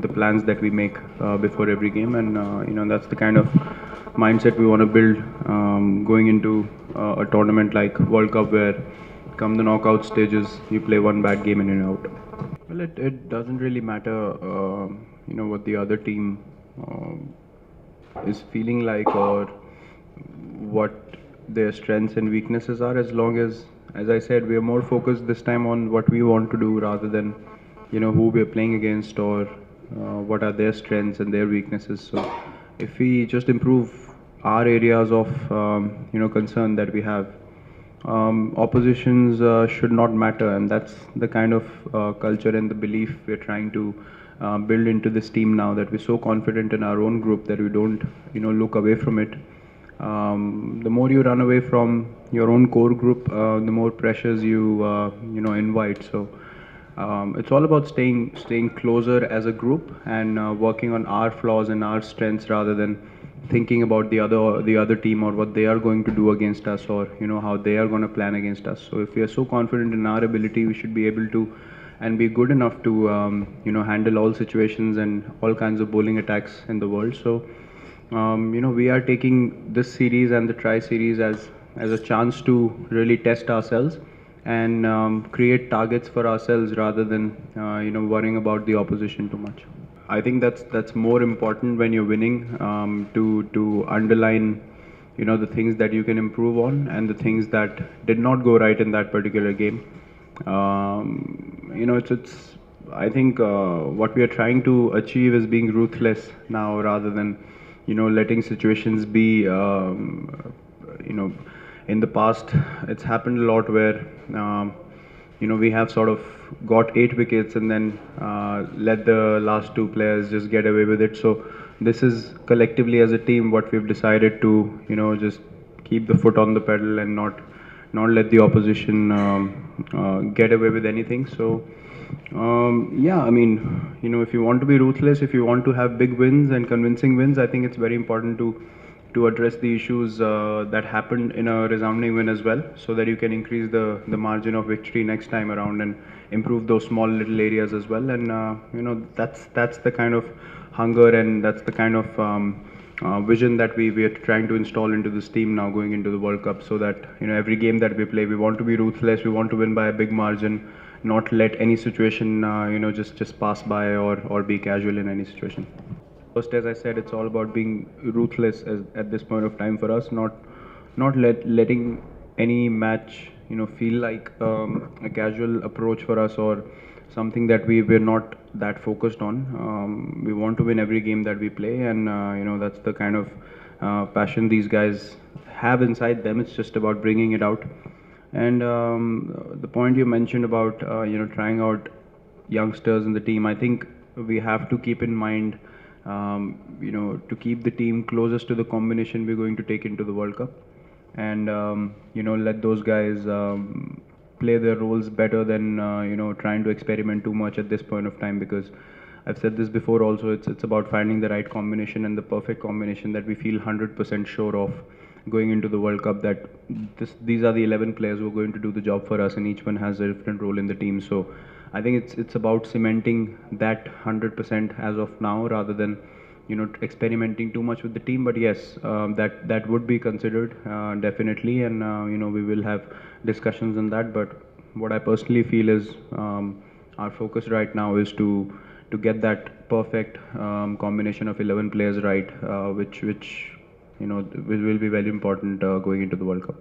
the plans that we make before every game, and that's the kind of mindset we want to build going into a tournament like World Cup, where come the knockout stages, you play one bad game and you're out. Well, it doesn't really matter, what the other team is feeling like, or what their strengths and weaknesses are, as I said, we are more focused this time on what we want to do rather than, who we're playing against, or what are their strengths and their weaknesses. So if we just improve our areas of, concern that we have, oppositions should not matter, and that's the kind of culture and the belief we're trying to build into this team now, that we're so confident in our own group that we don't, look away from it. The more you run away from your own core group, the more pressures you invite. So it's all about staying closer as a group, and working on our flaws and our strengths rather than thinking about the other team, or what they are going to do against us, or how they are going to plan against us. So if we are so confident in our ability, we should be able to and be good enough to handle all situations and all kinds of bowling attacks in the world. So we are taking this series and the Tri series as a chance to really test ourselves and create targets for ourselves rather than worrying about the opposition too much. I think that's more important when you're winning, to underline the things that you can improve on and the things that did not go right in that particular game. It's I think what we are trying to achieve is being ruthless now, rather than letting situations be. In the past, it's happened a lot where we have sort of got 8 wickets and then let the last two players just get away with it. So this is collectively as a team what we've decided to just keep the foot on the pedal and not let the opposition get away with anything. So yeah, I mean, if you want to be ruthless, if you want to have big wins and convincing wins, I think it's very important to address the issues that happened in a resounding win as well, so that you can increase the margin of victory next time around and improve those small little areas as well. And that's the kind of hunger, and that's the kind of vision that we are trying to install into this team now going into the World Cup, so that every game that we play, we want to be ruthless, we want to win by a big margin, not let any situation just pass by, or be casual in any situation. First, as I said, it's all about being ruthless at this point of time for us, not letting any match feel like a casual approach for us, or something that we're not that focused on. We want to win every game that we play, and that's the kind of passion these guys have inside them. It's just about bringing it out. And the point you mentioned about trying out youngsters in the team, I think we have to keep in mind to keep the team closest to the combination we're going to take into the World Cup, and let those guys play their roles better than trying to experiment too much at this point of time, because I've said this before also, it's about finding the right combination and the perfect combination that we feel 100% sure of going into the World Cup, that these are the 11 players who are going to do the job for us, and each one has a different role in the team. So I think it's about cementing that 100% as of now, rather than experimenting too much with the team. But yes, that would be considered definitely, and we will have discussions on that. But what I personally feel is our focus right now is to get that perfect combination of 11 players right, which will be very important going into the World Cup.